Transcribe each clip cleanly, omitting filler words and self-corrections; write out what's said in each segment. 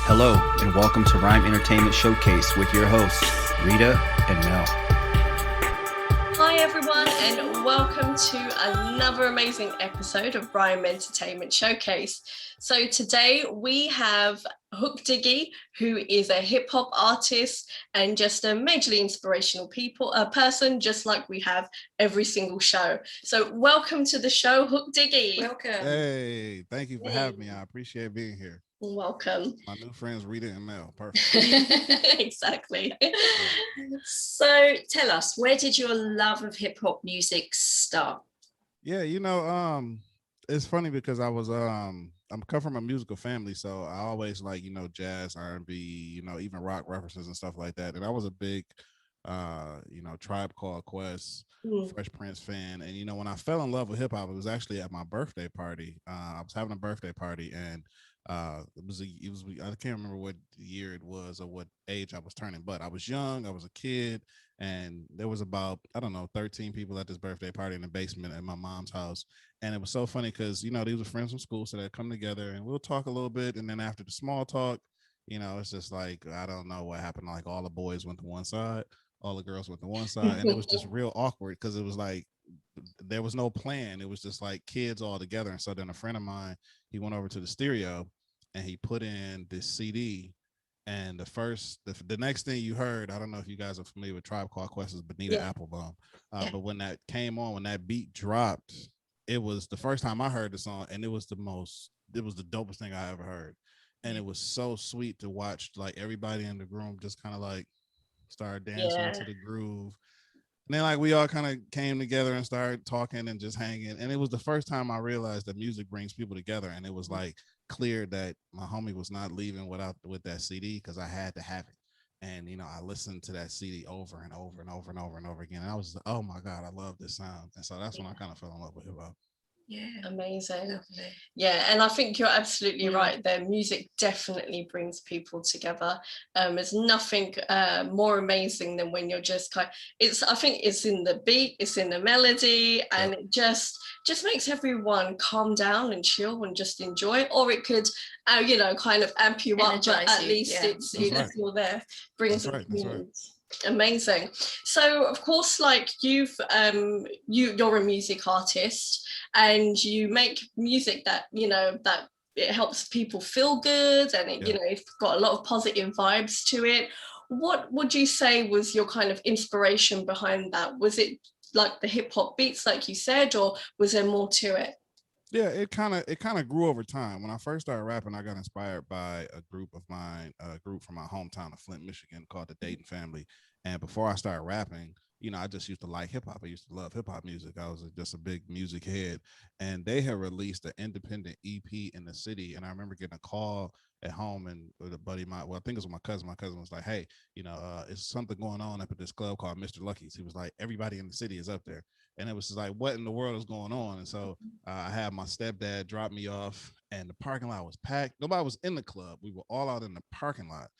Hello, and welcome to RIME Entertainment Showcase with your hosts, Rita and Mel. Hi everyone, and welcome to another amazing episode of RIME Entertainment Showcase. So today we have HookDiggy, who is a hip hop artist and just a majorly inspirational person, just like we have every single show. So welcome to the show, HookDiggy. Welcome. Hey, thank you for having me. I appreciate being here. Welcome. My new friends, Rita and Mel. Perfect. Exactly. So tell us, where did your love of hip hop music start? Yeah, it's funny because I'm come from a musical family, so I always like, jazz, R&B, even rock references and stuff like that. And I was a big Tribe Called Quest, Fresh Prince fan. And when I fell in love with hip hop, it was actually at my birthday party. I was having a birthday party, and I can't remember what year it was or what age I was turning, but I was young, I was a kid, and there was about, I don't know, 13 people at this birthday party in the basement at my mom's house. And it was so funny because these were friends from school, so they'd come together and we'll talk a little bit, and then after the small talk, it's just like, I don't know what happened, like all the boys went to one side, all the girls went to one side, and it was just real awkward because it was like there was no plan. It was just like kids all together. And so then a friend of mine, he went over to the stereo and he put in this CD. And the next thing you heard, I don't know if you guys are familiar with Tribe Called Quest, is Bonita Applebaum. But when that came on, when that beat dropped, it was the first time I heard the song, and it was the dopest thing I ever heard. And it was so sweet to watch, like everybody in the room just kind of like start dancing to the groove. And then like we all kind of came together and started talking and just hanging. And it was the first time I realized that music brings people together. And it was like clear that my homie was not leaving with that CD because I had to have it. And I listened to that CD over and over and over and over and over again. And I was, oh my God, I love this sound. And so that's when I kind of fell in love with hip hop. Yeah, amazing. Yeah, and I think you're absolutely right there. Music definitely brings people together. There's nothing more amazing than when you're just I think it's in the beat, it's in the melody, and it just makes everyone calm down and chill and just enjoy it. Or it could kind of amp you up, but at least it's still there, brings it. Amazing. So of course, like you're a music artist and you make music that that it helps people feel good, and it's got a lot of positive vibes to it. What would you say was your kind of inspiration behind that? Was it like the hip hop beats like you said, or was there more to it? Yeah, it kind of grew over time. When I first started rapping, I got inspired by a group from my hometown of Flint, Michigan, called the Dayton Family. And before I started rapping, I just used to like hip hop. I used to love hip hop music. I was just a big music head, and they had released an independent EP in the city. And I remember getting a call at home, and with a buddy of mine, well, I think it was my cousin. My cousin was like, "Hey, it's something going on up at this club called Mr. Lucky's." He was like, "Everybody in the city is up there." And it was just like, what in the world is going on? And so I had my stepdad drop me off, and the parking lot was packed. Nobody was in the club. We were all out in the parking lot.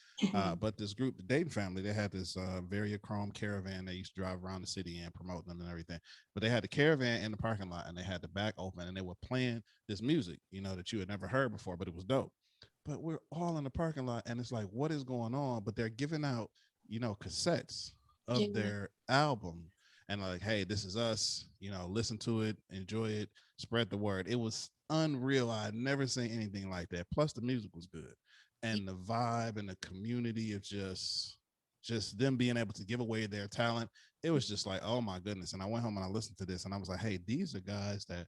But this group, the Dayton Family, they had this Variachrome caravan they used to drive around the city and promote them and everything. But they had the caravan in the parking lot, and they had the back open, and they were playing this music, that you had never heard before, but it was dope. But we're all in the parking lot, and it's like, what is going on? But they're giving out, cassettes of their album, and like, hey, this is us, listen to it, enjoy it, spread the word. It was unreal. I'd never seen anything like that. Plus the music was good, and the vibe and the community of just them being able to give away their talent. It was just like, oh my goodness. And I went home and I listened to this, and I was like, hey, these are guys that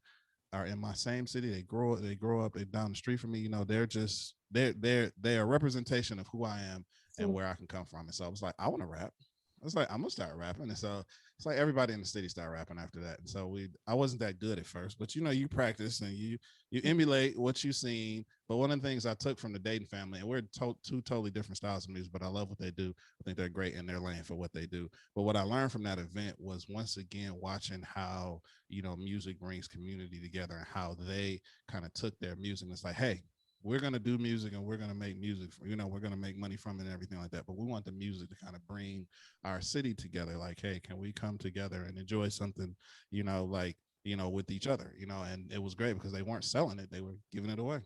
are in my same city. They grow up, they're down the street from me. They're a representation of who I am and where I can come from. And so I was like, I want to rap. I was like, I'm gonna start rapping. And so it's like everybody in the city started rapping after that. And so I wasn't that good at first, but you practice and you emulate what you've seen. But one of the things I took from the Dayton Family, and we're two totally different styles of music, but I love what they do. I think they're great in their lane for what they do. But what I learned from that event was, once again, watching how, music brings community together, and how they kind of took their music and it's like, hey, we're going to do music and we're going to make music, we're going to make money from it and everything like that. But we want the music to kind of bring our city together. Like, hey, can we come together and enjoy something, with each other, and it was great because they weren't selling it. They were giving it away.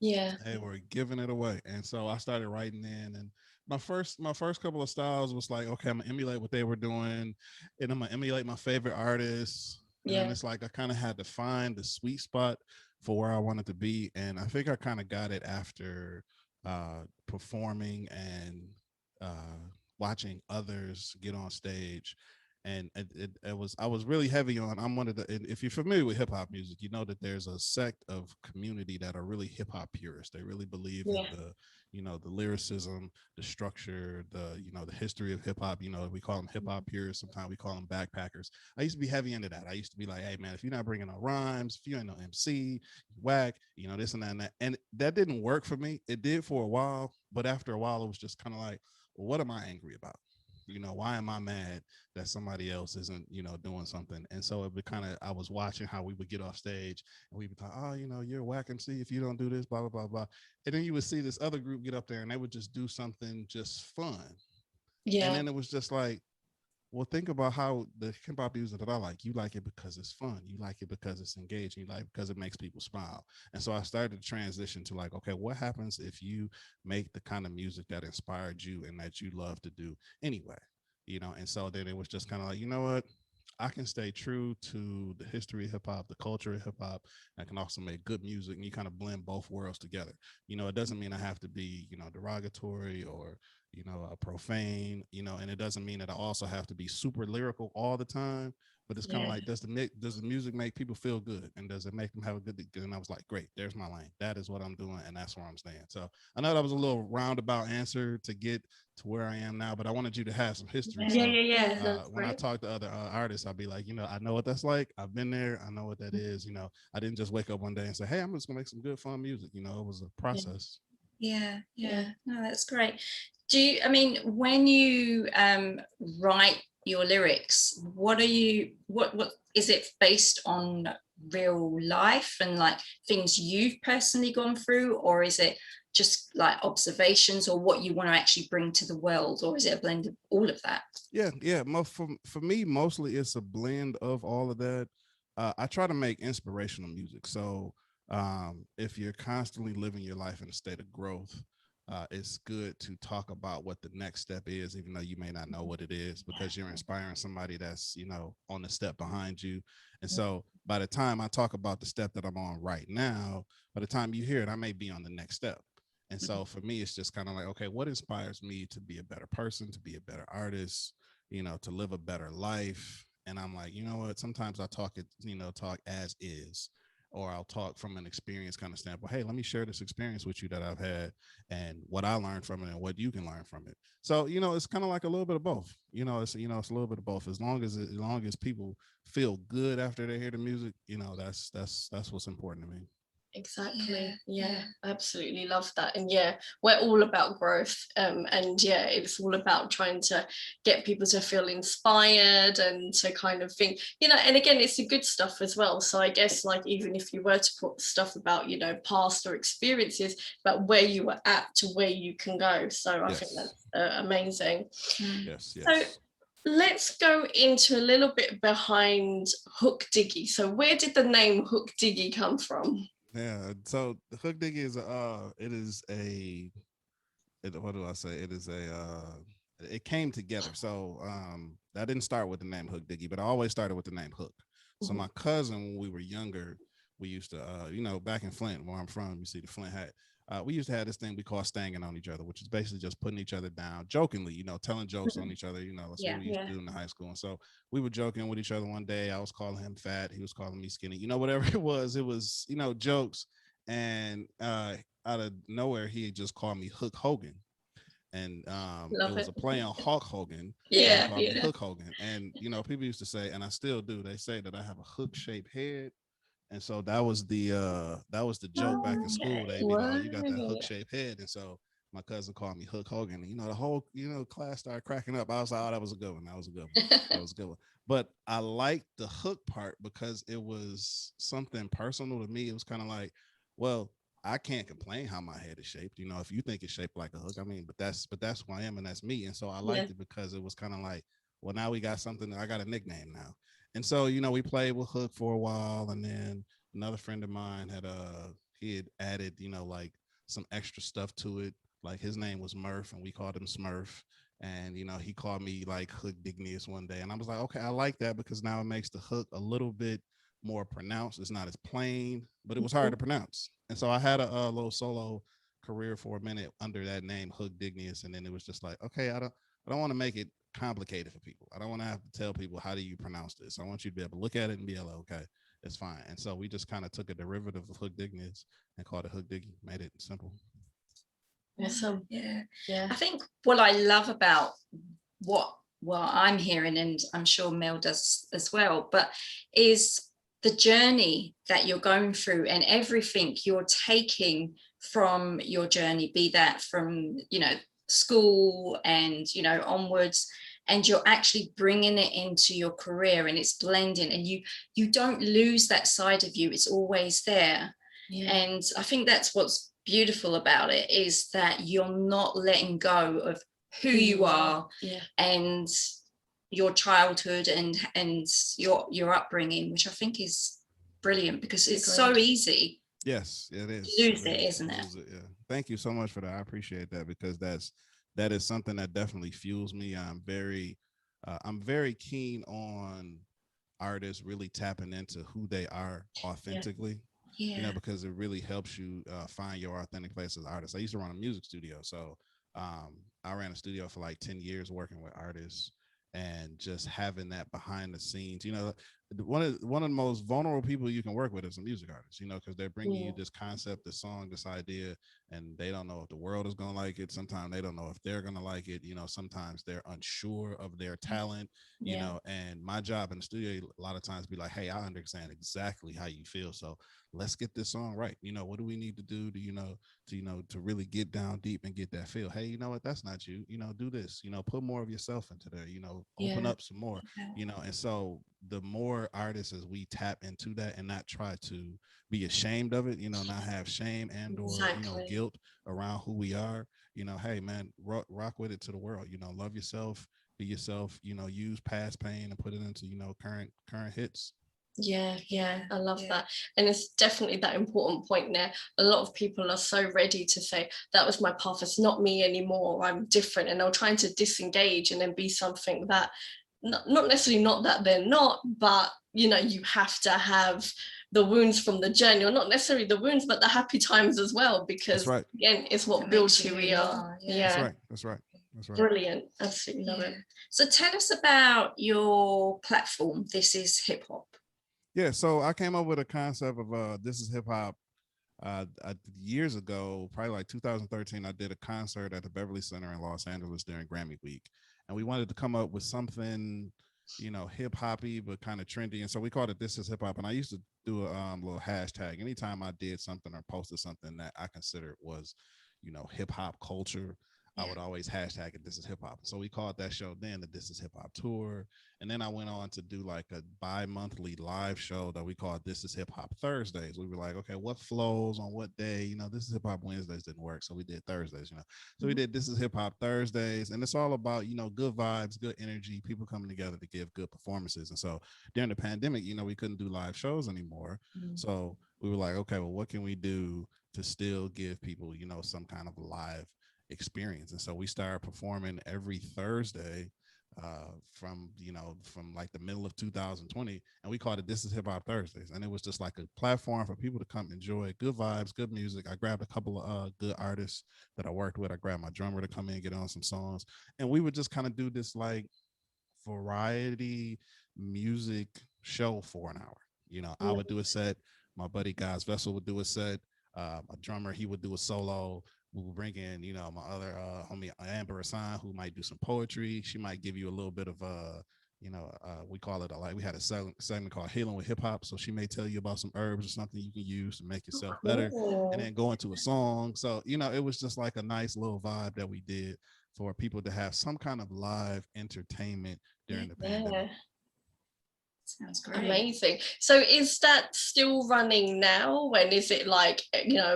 Yeah. They were giving it away. And so I started writing in, and my first couple of styles was like, okay, I'm gonna emulate what they were doing, and I'm gonna emulate my favorite artists. And then Yeah. it's like I kind of had to find the sweet spot for where I wanted to be. And I think I kind of got it after performing and uh watching others get on stage. And it was, I was really heavy on, I'm one of the, and if you're familiar with hip hop music, you know that there's a sect of community that are really hip hop purists. They really believe in Yeah. the, the lyricism, the structure, the, the history of hip hop. We call them hip hop purists. Sometimes we call them backpackers. I used to be heavy into that. I used to be like, hey man, if you're not bringing no rhymes, if you ain't no MC, you whack, this and that and that. And that didn't work for me. It did for a while, but after a while, it was just kind of like, well, what am I angry about? Why am I mad that somebody else isn't, doing something? And so it would kind of, I was watching how we would get off stage and we would talk, oh, you're a whack MC if you don't do this, blah, blah, blah, blah. And then you would see this other group get up there and they would just do something just fun. And Yeah. then it was just like, well, think about how the hip hop music that I like. You like it because it's fun. You like it because it's engaging. You like it because it makes people smile. And so I started to transition to like, okay, what happens if you make the kind of music that inspired you and that you love to do anyway? And so then it was just kind of like, you know what? I can stay true to the history of hip hop, the culture of hip hop. I can also make good music, and you kind of blend both worlds together. It doesn't mean I have to be, derogatory or, profane, and it doesn't mean that I also have to be super lyrical all the time. But it's kind of Yeah. like, does the music make people feel good, and does it make them have a good? And I was like, great, there's my lane. That is what I'm doing, and that's where I'm staying. So I know that was a little roundabout answer to get to where I am now, but I wanted you to have some history. Yeah. So Yeah. Yeah. That's when I great. talk to other artists, I'll be like, I know what that's like. I've been there. I know what that is. I didn't just wake up one day and say, hey, I'm just gonna make some good fun music. It was a Yeah. process. Yeah, yeah. Yeah. No, that's great. I mean, when you write your lyrics, what is it based on real life and like things you've personally gone through, or is it just like observations or what you want to actually bring to the world, or is it a blend of all of that? Yeah. For me, mostly it's a blend of all of that. I try to make inspirational music. So if you're constantly living your life in a state of growth, it's good to talk about what the next step is, even though you may not know what it is, because you're inspiring somebody that's, on the step behind you. And so by the time I talk about the step that I'm on right now, by the time you hear it, I may be on the next step. And so for me, it's just kind of like, okay, what inspires me to be a better person, to be a better artist, to live a better life? And I'm like, you know what? Sometimes I talk it, talk as is, or I'll talk from an experience kind of standpoint. Hey, let me share this experience with you that I've had and what I learned from it and what you can learn from it. So, it's kind of like a little bit of both. It's a little bit of both. As long as people feel good after they hear the music, that's what's important to me. Exactly. Yeah, Yeah, absolutely love that. And yeah, we're all about growth. And yeah, it's all about trying to get people to feel inspired and to kind of think, and again, it's the good stuff as well. So I guess like even if you were to put stuff about, past or experiences, but where you were at to where you can go. So I think Yes. that's amazing. Yes. So Yes. let's go into a little bit behind HookDiggy. So where did the name HookDiggy come from? Yeah. So the HookDiggy is what do I say? It came together. So I didn't start with the name HookDiggy, but I always started with the name Hook. So my cousin, when we were younger, we used to back in Flint, where I'm from, you see the Flint hat. We used to have this thing we call stanging on each other, which is basically just putting each other down jokingly, telling jokes on each other. That's what yeah. we used to do in the high school. And so we were joking with each other one day. I was calling him fat. He was calling me skinny. Whatever it was, jokes. And out of nowhere, he just called me Hook Hogan. And it Love was it. a play on Hulk Hogan. And he Yeah, called me yeah. Hook Hogan. And, people used to say, and I still do, they say that I have a hook shaped head. And so that was the joke back in school. They be like, you got that hook Right. shaped head. And so my cousin called me Hook Hogan. And, the whole, class started cracking up. I was like, oh, that was a good one. That was a good one. That was a good one. But I liked the hook part because it was something personal to me. It was kind of like, well, I can't complain how my head is shaped. If you think it's shaped like a hook, I mean, but that's who I am and that's me. And so I Yeah. liked it because it was kind of like, well, now we got something that I got a nickname now. And so, we played with Hook for a while, and then another friend of mine he had added, like some extra stuff to it. Like his name was Murph and we called him Smurf. And he called me like HookDiggy one day. And I was like, okay, I like that because now it makes the hook a little bit more pronounced. It's not as plain, but it was hard to pronounce. And so I had a little solo career for a minute under that name, HookDiggy. And then it was just like, okay, I don't want to make it complicated for people. I don't want to have to tell people how do you pronounce this. I want you to be able to look at it and be like, okay, it's fine. And so we just kind of took a derivative of HookDiggy and called it HookDiggy, made it simple. Awesome. Yeah. I think what I love about what I'm hearing, and I'm sure Mel does as well, but is the journey that you're going through and everything you're taking from your journey, be that from, school and, onwards, and you're actually bringing it into your career and it's blending, and you don't lose that side of you. It's always there. And I think that's what's beautiful about it, is that you're not letting go of who you are and your childhood and your upbringing, which I think is brilliant, because it's so easy. Yes, it is. To lose it, isn't it? Yeah. Thank you so much for that. I appreciate that, because that is something that definitely fuels me. I'm very keen on artists really tapping into who they are authentically. Because it really helps you find your authentic place as an artist. I used to run a music studio, so I ran a studio for like 10 years working with artists, and just having that behind the scenes. One of the most vulnerable people you can work with is a music artist, because they're bringing you this concept, this song, this idea, and they don't know if the world is going to like it. Sometimes they don't know if they're going to like it. Sometimes they're unsure of their talent, and my job in the studio a lot of times be like, hey, I understand exactly how you feel. So let's get this song right. What do we need to do to really get down deep and get that feel? Hey, you know what? That's not you. Do this. Put more of yourself into there. Open up some more. And so the more artists as we tap into that and not try to be ashamed of it, not have shame and or guilt around who we are. Hey man, rock with it to the world. Love yourself, be yourself. Use past pain and put it into current hits. I love that. And it's definitely that important point there. A lot of people are so ready to say that was my path, it's not me anymore, I'm different, and they're trying to disengage and then be something that not necessarily not that they're not, but you have to have the wounds from the journey, or not necessarily the wounds, but the happy times as well, because again, it's what builds who we are. That's right. Brilliant. Absolutely love it. So tell us about your platform, This Is Hip Hop. Yeah, so I came up with a concept of This Is Hip Hop years ago, probably like 2013. I did a concert at the Beverly Center in Los Angeles during Grammy Week, and we wanted to come up with something, hip hoppy but kind of trendy, and so we called it This Is Hip Hop. And I used to do a little hashtag anytime I did something or posted something that I considered was, hip hop culture. I would always hashtag it This Is Hip Hop. So we called that show then the This Is Hip Hop Tour. And then I went on to do like a bi-monthly live show that we called This Is Hip Hop Thursdays. We were like, okay, what flows on what day? This Is Hip Hop Wednesdays didn't work, so we did Thursdays, So we did This Is Hip Hop Thursdays, and it's all about, good vibes, good energy, people coming together to give good performances. And so during the pandemic, we couldn't do live shows anymore. So we were like, okay, well, what can we do to still give people, some kind of live experience? And so we started performing every Thursday from like the middle of 2020, and we called it This Is Hip Hop Thursdays. And it was just like a platform for people to come enjoy good vibes, good music. I grabbed a couple of good artists that I worked with. I grabbed my drummer to come in and get on some songs, and we would just kind of do this like variety music show for an hour. I would do a set, my buddy Guys Vessel would do a set, my drummer, he would do a solo. We will bring in, my other homie Amber Hassan, who might do some poetry. She might give you a little bit of we call it we had a segment called Healing with Hip Hop. So she may tell you about some herbs or something you can use to make yourself better, and then go into a song. So it was just like a nice little vibe that we did for people to have some kind of live entertainment during the pandemic. Sounds great. Amazing. So is that still running now? When is it like,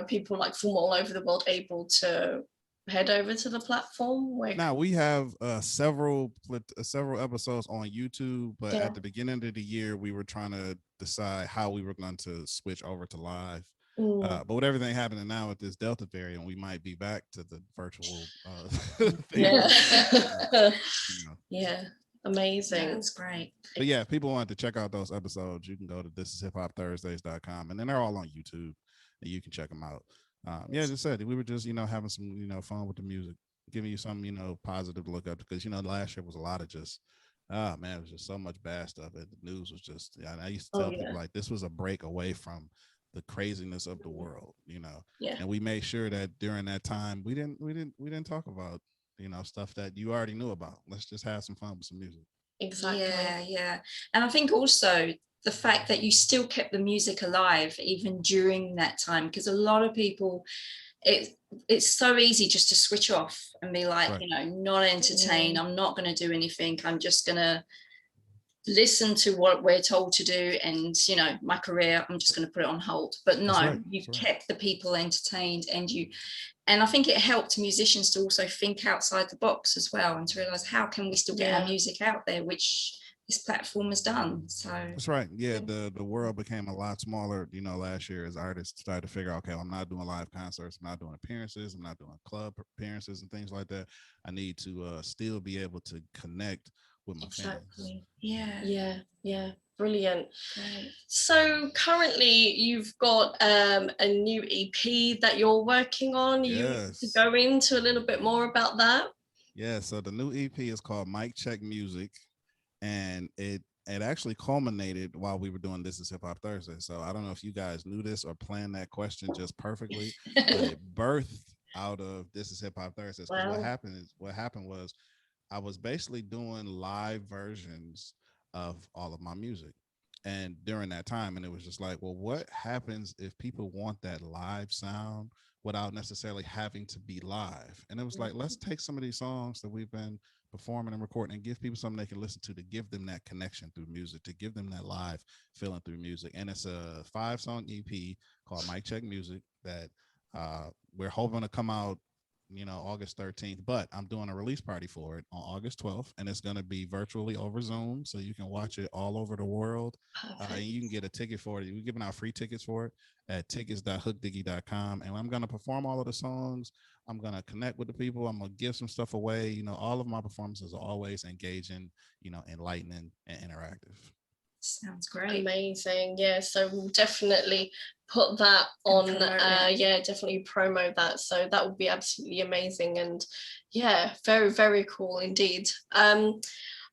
people like from all over the world able to head over to the platform? Now we have several episodes on YouTube, but at the beginning of the year, we were trying to decide how we were going to switch over to live. But with everything happening now with this Delta variant, we might be back to the virtual thing. Yeah. You know. Yeah. Amazing. That's great. But yeah, if people want to check out those episodes, you can go to thisishiphopthursdays.com, and then they're all on YouTube, and you can check them out. Yeah, as I said, we were just, having some, fun with the music, giving you some, positive to look up, because, last year was a lot of just, oh man, it was just so much bad stuff. The news was just, I used to tell people like this was a break away from the craziness of the world, Yeah. and we made sure that during that time we didn't talk about, stuff that you already knew about. Let's just have some fun with some music. Exactly. Yeah. And I think also the fact that you still kept the music alive even during that time, because a lot of people, it's so easy just to switch off and be like, Right. not entertained. I'm not going to do anything. I'm just going to listen to what we're told to do, and my career, I'm just going to put it on hold. But no, you've kept the people entertained, and I think it helped musicians to also think outside the box as well, and to realize how can we still get our music out there, which this platform has done. So that's right. Yeah, the world became a lot smaller, last year, as artists started to figure out, okay, well, I'm not doing live concerts, I'm not doing appearances, I'm not doing club appearances and things like that. I need to still be able to connect with my fans. Yeah. Brilliant. Right. So currently you've got a new EP that you're working on. Yes. You go into a little bit more about that? Yeah, so the new EP is called Mic Check Music, and it actually culminated while we were doing This Is Hip Hop Thursday. So I don't know if you guys knew this or planned that question just perfectly, but it birthed out of This Is Hip Hop Thursday. Because what happened was I was basically doing live versions of all of my music. And during that time, and it was just like, well, what happens if people want that live sound without necessarily having to be live? And it was like, let's take some of these songs that we've been performing and recording and give people something they can listen to give them that connection through music, to give them that live feeling through music. And it's a 5-song EP called Mic Check Music that we're hoping to come out August 13th, but I'm doing a release party for it on August 12th, and it's going to be virtually over Zoom, so you can watch it all over the world. And you can get a ticket for it. We're giving out free tickets for it at tickets.hookdiggy.com, and I'm going to perform all of the songs. I'm going to connect with the people. I'm going to give some stuff away. All of my performances are always engaging, enlightening and interactive. Sounds great. Amazing. Yeah, so we'll definitely put that on. Definitely promote that. So that would be absolutely amazing. And yeah, very, very cool indeed.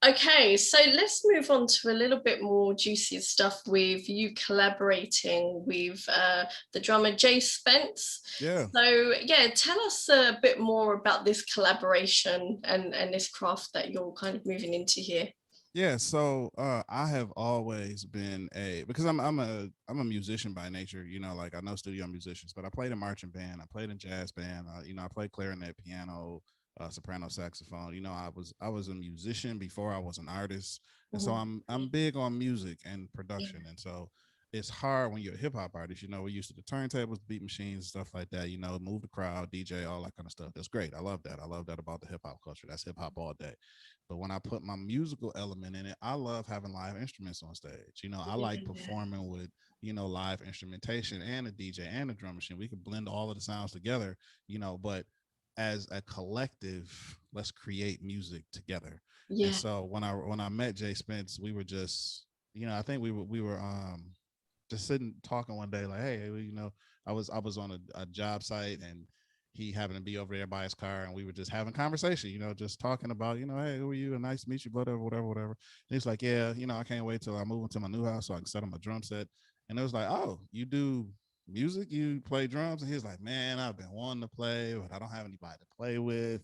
Okay, so let's move on to a little bit more juicy stuff with you collaborating with the drummer Jay Spence. Yeah. So yeah, tell us a bit more about this collaboration and this craft that you're kind of moving into here. Yeah, so I have always been because I'm a musician by nature, like I know studio musicians, but I played in marching band, I played in jazz band, I played clarinet, piano, soprano, saxophone. I was a musician before I was an artist, and so I'm big on music and production, and so it's hard when you're a hip hop artist. We're used to the turntables, beat machines, stuff like that. Move the crowd, DJ, all that kind of stuff. That's great. I love that. I love that about the hip hop culture. That's hip hop all day. But when I put my musical element in it, I love having live instruments on stage. I like performing with, live instrumentation and a DJ and a drum machine. We can blend all of the sounds together, but as a collective, let's create music together. Yeah. And so when I met Jay Spence, we were just, I think we were just sitting talking one day, like, hey, I was on a job site, and he happened to be over there by his car, and we were just having conversation, just talking about, hey, who are you? And nice to meet you, whatever. And he's like, yeah, I can't wait till I move into my new house so I can set up my drum set. And it was like, oh, you do music? You play drums? And he was like, man, I've been wanting to play, but I don't have anybody to play with.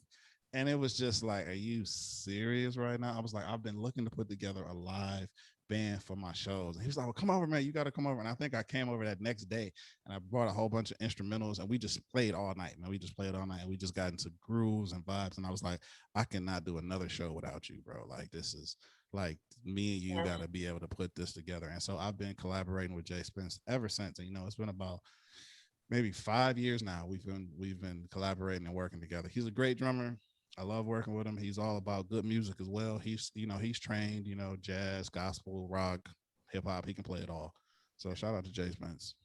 And it was just like, are you serious right now? I was like, I've been looking to put together a live band for my shows. And he was like, well, come over, man, you got to come over. And I think I came over that next day, and I brought a whole bunch of instrumentals, and we just played all night, man. We just played all night, and we just got into grooves and vibes. And I was like, I cannot do another show without you, bro. Like, this is like, me and you got to be able to put this together. And so I've been collaborating with Jay Spence ever since. And it's been about maybe 5 years now. We've been collaborating and working together. He's a great drummer. I love working with him. He's all about good music as well. He's trained, jazz, gospel, rock, hip hop. He can play it all. So shout out to Jay Spence.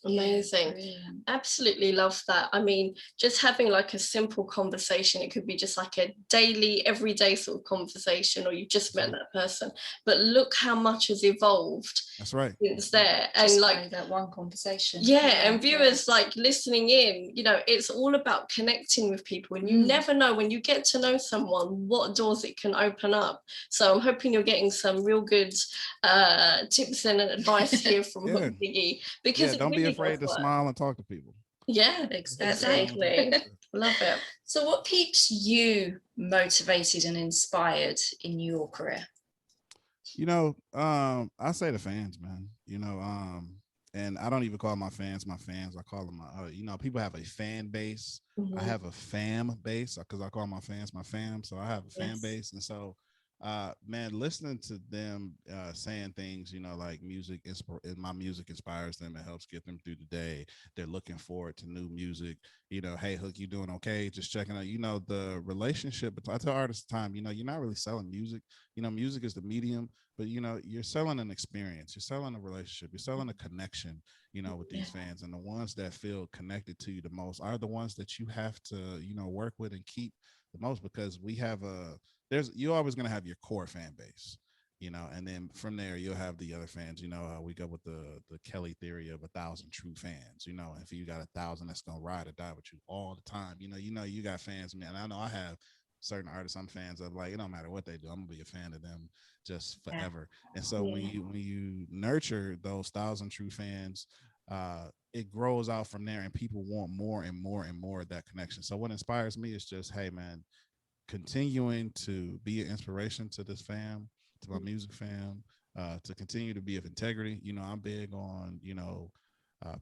Amazing. Yeah, Absolutely love that. I mean, just having like a simple conversation, it could be just like a daily, everyday sort of conversation, or you just met that person. But look how much has evolved That's right. since there. just And by like, that one conversation. yeah, and viewers like listening in, you know, it's all about connecting with people, and you never know when you get to know someone what doors it can open up. So I'm hoping you're getting some real good tips and advice here from Yeah. HookDiggy, because it Don't be really afraid to does work. smile and talk to people. Yeah, exactly. Love it. So what keeps you motivated and inspired in your career? You know, I say the fans, man. You know, and I don't even call my fans my fans. I call them my, you know, people have a fan base. I have a fam base because I call my fans my fam. So I have a fan base, and so, man, listening to them saying things, you know, like my music inspires them. It helps get them through the day. They're looking forward to new music. You know, hey, Hook, you doing okay? Just checking out. You know, the relationship. I tell artists time, you know, you're not really selling music. You know, music is the medium, but you know, you're selling an experience, you're selling a relationship, you're selling a connection, you know, with these fans. And the ones that feel connected to you the most are the ones that you have to, you know, work with and keep the most, because we have you're always going to have your core fan base, you know, and then from there you'll have the other fans. You know, we go with the Kelly theory of 1,000 true fans. You know, if you got 1,000 that's gonna ride or die with you all the time, you got fans, man. I know I have certain artists I'm fans of. Like, it don't matter what they do, I'm gonna be a fan of them just forever. And so when you nurture those 1,000 true fans, it grows out from there, and people want more and more and more of that connection. So what inspires me is just, hey man, continuing to be an inspiration to this fam, to my music fam, to continue to be of integrity. You know, I'm big on, you know,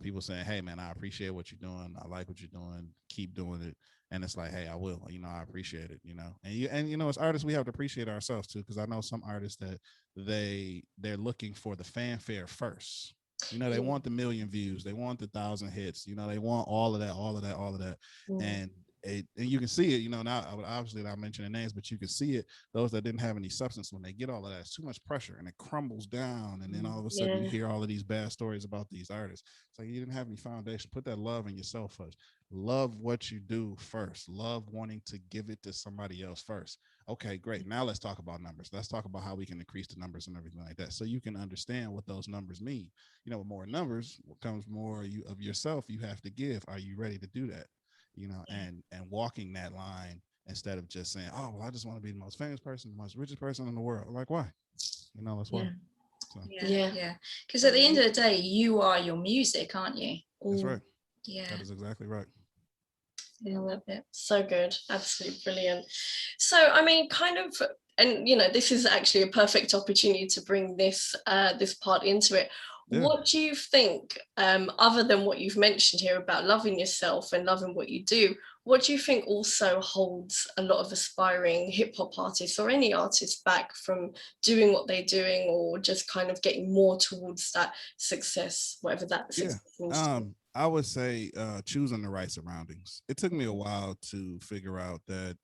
people saying, hey man, I appreciate what you're doing, I like what you're doing, keep doing it. And it's like, hey, I will, you know, I appreciate it, you know. And you know, as artists we have to appreciate ourselves too, because I know some artists that they're looking for the fanfare first. You know, they want the million views, they want the 1,000 hits, you know, they want all of that, all of that, all of that. And and you can see it, you know, now I would obviously not mention the names, but you can see it. Those that didn't have any substance, when they get all of that, it's too much pressure and it crumbles down. And then all of a sudden you hear all of these bad stories about these artists. It's like, you didn't have any foundation. Put that love in yourself first. Love what you do first. Love wanting to give it to somebody else first. Okay, great. Now let's talk about numbers. Let's talk about how we can increase the numbers and everything like that, so you can understand what those numbers mean. You know, with more numbers comes more of yourself you have to give. Are you ready to do that? You know, and walking that line, instead of just saying, oh well, I just want to be the most famous person, the most richest person in the world. Like, why? You know, that's why. So, yeah, because at the end of the day, you are your music, aren't you? that's right. Yeah, that is exactly right. I love it. So good. Absolutely brilliant. So, I mean, kind of, and you know, this is actually a perfect opportunity to bring this this part into it. What do you think, other than what you've mentioned here about loving yourself and loving what you do, what do you think also holds a lot of aspiring hip hop artists or any artists back from doing what they're doing, or just kind of getting more towards that success, whatever that success means to you? I would say choosing the right surroundings. It took me a while to figure out that,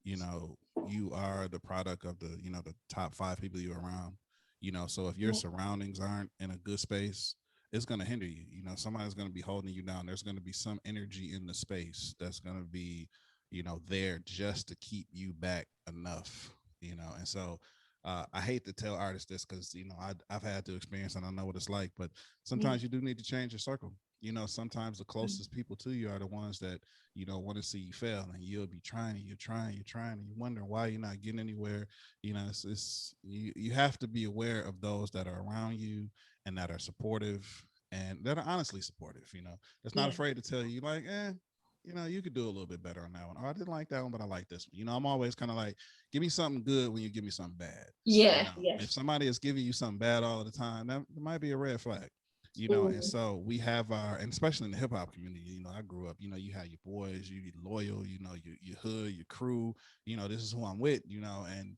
you know, you are the product of the, you know, the top 5 people you're around. You know, so if your surroundings aren't in a good space, it's going to hinder you. You know, somebody's going to be holding you down. There's going to be some energy in the space that's going to be, you know, there just to keep you back enough, you know. And so I hate to tell artists this, because, you know, I've had to experience and I know what it's like, but sometimes you do need to change your circle. You know, sometimes the closest people to you are the ones that, you know, want to see you fail, and you'll be trying and you're trying and you wonder why you're not getting anywhere. You know, you have to be aware of those that are around you and that are supportive and that are honestly supportive. You know, that's not afraid to tell you, like, you know, you could do a little bit better on that one. Oh, I didn't like that one, but I like this one. You know, I'm always kind of like, give me something good when you give me something bad. Yeah, you know? If somebody is giving you something bad all the time, that might be a red flag. You know, and so we have and especially in the hip hop community, you know, I grew up, you know, you have your boys, you be loyal, you know, your hood, your crew, you know, this is who I'm with, you know, and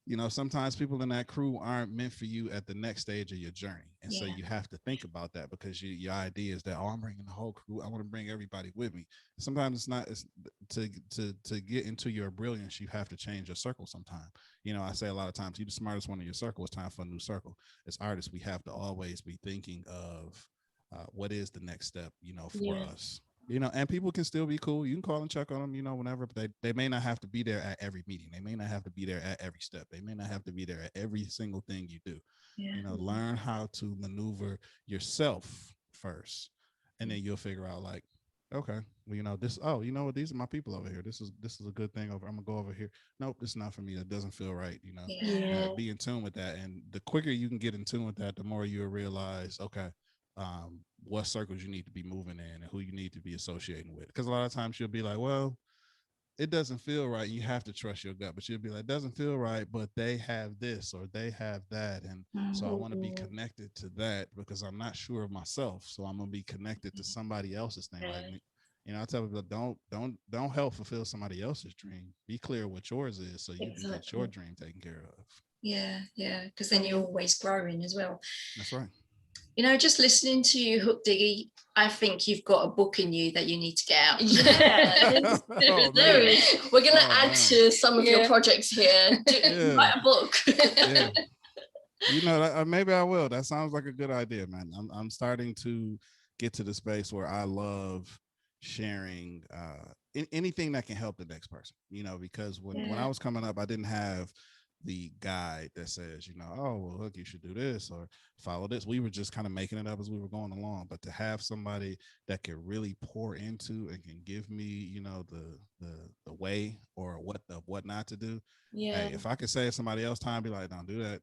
you know, sometimes people in that crew aren't meant for you at the next stage of your journey. And so you have to think about that, because your idea is that, oh, I'm bringing the whole crew, I want to bring everybody with me. Sometimes it's not. It's to get into your brilliance, you have to change your circle sometime. You know, I say a lot of times, you're the smartest one in your circle, it's time for a new circle. As artists, we have to always be thinking of what is the next step, for us. And people can still be cool. You can call and check on them, whenever, but they may not have to be there at every meeting. They may not have to be there at every step. They may not have to be there at every single thing you do. Learn how to maneuver yourself first, and then you'll figure out, like, okay, well, this, what, these are my people over here. This is a good thing over. I'm gonna go over here. Nope, this is not for me. That doesn't feel right. Be in tune with that. And the quicker you can get in tune with that, the more you'll realize, okay, what circles you need to be moving in and who you need to be associating with. Because a lot of times you'll be like, well, it doesn't feel right. You have to trust your gut, but you'll be like, it doesn't feel right, but they have this or they have that. And so I want to be connected to that because I'm not sure of myself. So I'm going to be connected to somebody else's thing. Like, I tell people, don't help fulfill somebody else's dream. Be clear what yours is so you can get your dream taken care of. Yeah. Because then you're always growing as well. That's right. Just listening to you, HookDiggy, I think you've got a book in you that you need to get out. Yeah, we're going to add to some of your projects here. Write a book. Maybe I will. That sounds like a good idea, man. I'm starting to get to the space where I love sharing anything that can help the next person. Because when I was coming up, I didn't have the guide that says, oh, well, Hook, you should do this or follow this. We were just kind of making it up as we were going along. But to have somebody that can really pour into and can give me, the way or what not to do. Hey, if I could save somebody else time, be like, don't do that,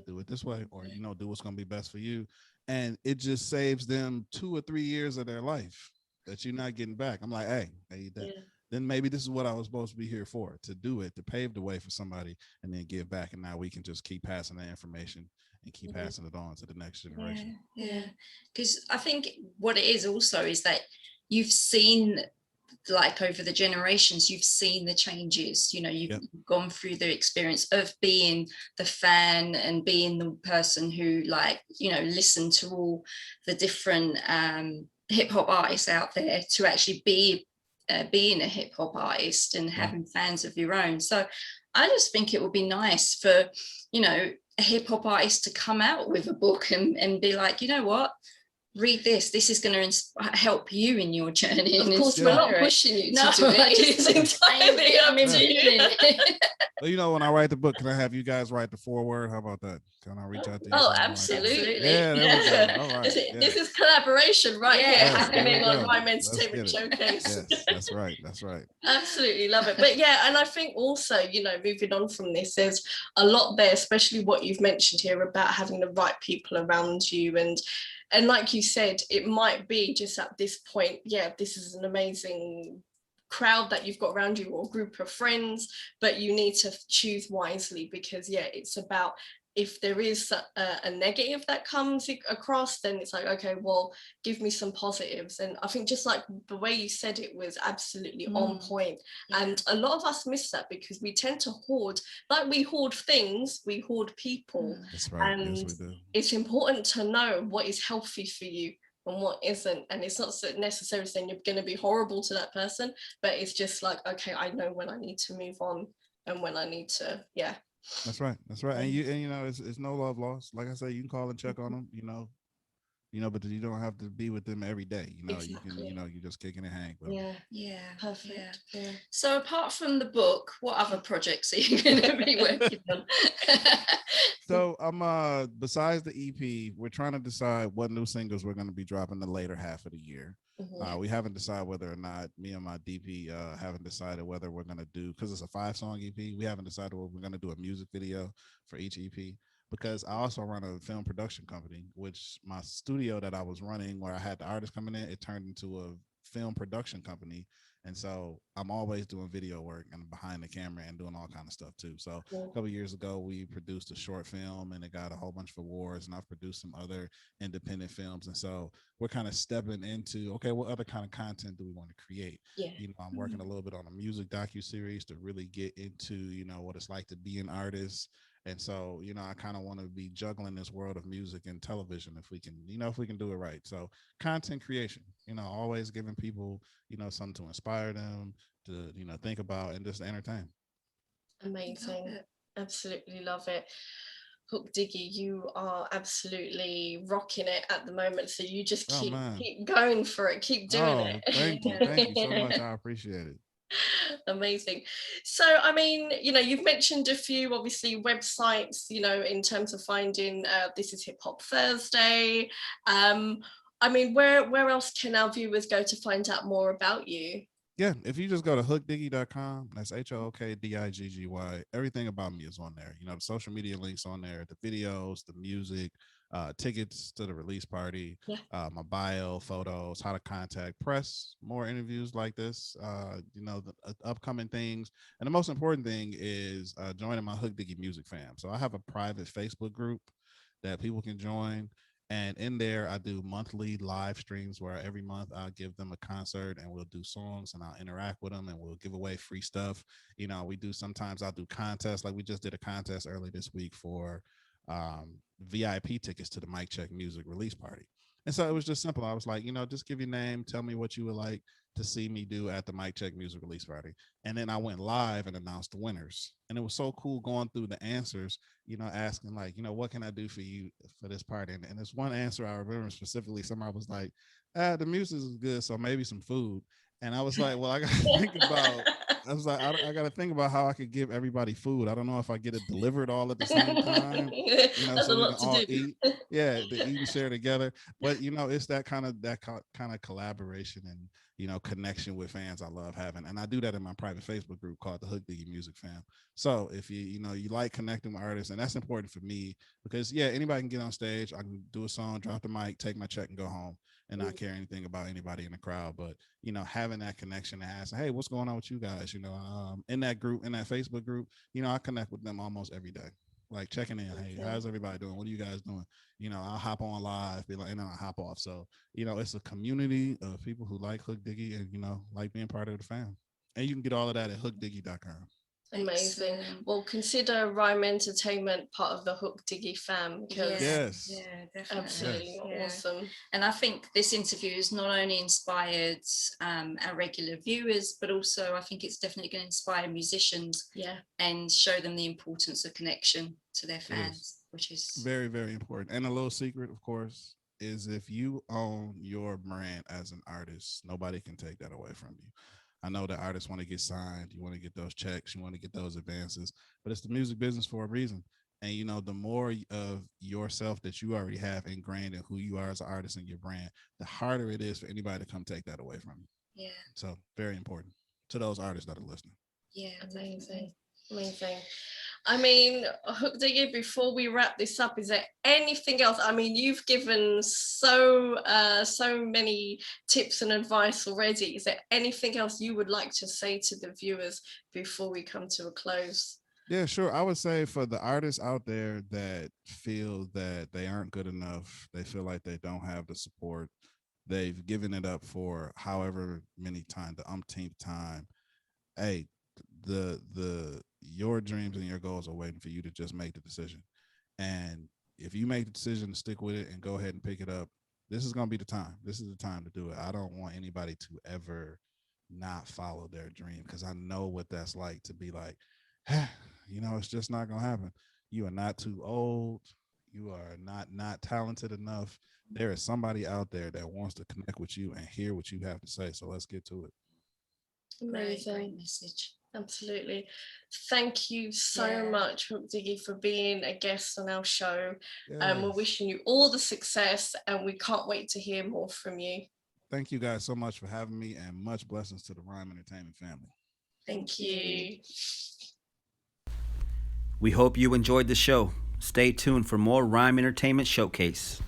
do it this way, or do what's going to be best for you. And it just saves them 2 or 3 years of their life that you're not getting back. I'm like, hey, then maybe this is what I was supposed to be here for, to do it, to pave the way for somebody and then give back. And now we can just keep passing that information and keep passing it on to the next generation. Yeah. Because I think what it is also is that you've seen, like, over the generations, you've seen the changes, you've gone through the experience of being the fan and being the person who, like, listened to all the different hip hop artists out there to actually being a hip hop artist and having fans of your own. So I just think it would be nice for, a hip hop artist to come out with a book and be like, you know what? Read this. This is going to help you in your journey. Of course, we're not pushing you to do it. It's entirely up to you. Well, when I write the book, can I have you guys write the foreword? How about that? Can I reach out to you? Oh, absolutely. Yeah, there we go. All right. This is collaboration here happening on RIME Entertainment Showcase. Yes, that's right. Absolutely love it. But and I think also, moving on from this, there's a lot there, especially what you've mentioned here about having the right people around you. And like you said, it might be just at this point, this is an amazing crowd that you've got around you or group of friends, but you need to choose wisely because, it's about, if there is a negative that comes across, then it's like, okay, well, give me some positives. And I think just like the way you said it was absolutely on point. And a lot of us miss that because we tend to hoard, like we hoard things, we hoard people. That's right. And yes, we do. It's important to know what is healthy for you and what isn't. And it's not necessarily saying you're going to be horrible to that person, but it's just like, okay, I know when I need to move on and when I need to, That's right. And it's no love lost. Like I say, you can call and check on them, but you don't have to be with them every day. Exactly. You can, you're just kicking and hang. But Perfect. Yeah. So apart from the book, what other projects are you going to be working on? So I'm besides the EP, we're trying to decide what new singles we're going to be dropping the later half of the year. We haven't decided whether or not, me and my DP haven't decided whether we're going to do, because it's a 5-song EP, we haven't decided whether we're going to do a music video for each EP, because I also run a film production company, which my studio that I was running where I had the artists coming in, it turned into a film production company. And so I'm always doing video work and behind the camera and doing all kind of stuff too. So a couple of years ago, we produced a short film and it got a whole bunch of awards, and I've produced some other independent films. And so we're kind of stepping into, okay, what other kind of content do we want to create? I'm working a little bit on a music docuseries to really get into, what it's like to be an artist. And so, I kind of want to be juggling this world of music and television if we can do it right. So content creation, always giving people, something to inspire them to, think about and just entertain. Amazing. Absolutely love it. HookDiggy, you are absolutely rocking it at the moment. So you just man. keep going for it, keep doing it. Thank you. Thank you so much. I appreciate it. Amazing. So, I mean, you've mentioned a few, obviously, websites, in terms of finding This Is Hip Hop Thursday. I mean, where else can our viewers go to find out more about you? Yeah, if you just go to hookdiggy.com, that's HOOKDIGGY, everything about me is on there. The social media links on there, the videos, the music, tickets to the release party, my bio, photos, how to contact press, more interviews like this, the upcoming things. And the most important thing is joining my HookDiggy Music Fam. So I have a private Facebook group that people can join. And in there, I do monthly live streams where every month I'll give them a concert and we'll do songs and I'll interact with them and we'll give away free stuff. Sometimes I'll do contests. Like we just did a contest early this week for VIP tickets to the Mic Check Music release party. And so it was just simple. I was like, just give your name, tell me what you would like to see me do at the Mic Check Music release party. And then I went live and announced the winners. And it was so cool going through the answers, asking like, what can I do for you for this party? And this one answer I remember specifically, somebody was like, the music is good, so maybe some food. And I was like, well, I got to think about, I got to think about how I could give everybody food. I don't know if I get it delivered all at the same time, That's so a we lot can to all do. eat. Yeah, to eat and share together. But it's that kind of collaboration and connection with fans I love having, and I do that in my private Facebook group called the HookDiggy Music Fam. So if you like connecting with artists, and that's important for me because anybody can get on stage, I can do a song, drop the mic, take my check, and go home, and not care anything about anybody in the crowd. But having that connection to ask, hey, what's going on with you guys? In that group, in that Facebook group, I connect with them almost every day. Like checking in, hey, how's everybody doing? What are you guys doing? I'll hop on live, be like, and then I'll hop off. So, it's a community of people who like HookDiggy and, like being part of the fam. And you can get all of that at hookdiggy.com. Amazing. Well, consider RIME Entertainment part of the HookDiggy fam because definitely. Absolutely awesome. And I think this interview has not only inspired our regular viewers, but also I think it's definitely going to inspire musicians and show them the importance of connection to their fans, which is very, very important. And a little secret, of course, is if you own your brand as an artist, nobody can take that away from you. I know that artists want to get signed, you want to get those checks, you want to get those advances, but it's the music business for a reason. And, the more of yourself that you already have ingrained in who you are as an artist and your brand, the harder it is for anybody to come take that away from you. Yeah. So very important to those artists that are listening. Yeah. Amazing. I mean, HookDiggy, before we wrap this up, is there anything else? I mean, you've given so many tips and advice already. Is there anything else you would like to say to the viewers before we come to a close? Yeah, sure. I would say for the artists out there that feel that they aren't good enough, they feel like they don't have the support, they've given it up for however many times, the umpteenth time. Hey, your dreams and your goals are waiting for you to just make the decision. And if you make the decision to stick with it and go ahead and pick it up, this is going to be the time. This is the time to do it. I don't want anybody to ever not follow their dream because I know what that's like to be like, it's just not going to happen. You are not too old. You are not talented enough. There is somebody out there that wants to connect with you and hear what you have to say. So let's get to it. Amazing. Great message. Absolutely. Thank you so much, HookDiggy, for being a guest on our show. We're wishing you all the success and we can't wait to hear more from you. Thank you guys so much for having me and much blessings to the RIME Entertainment family. Thank you. We hope you enjoyed the show. Stay tuned for more RIME Entertainment Showcase.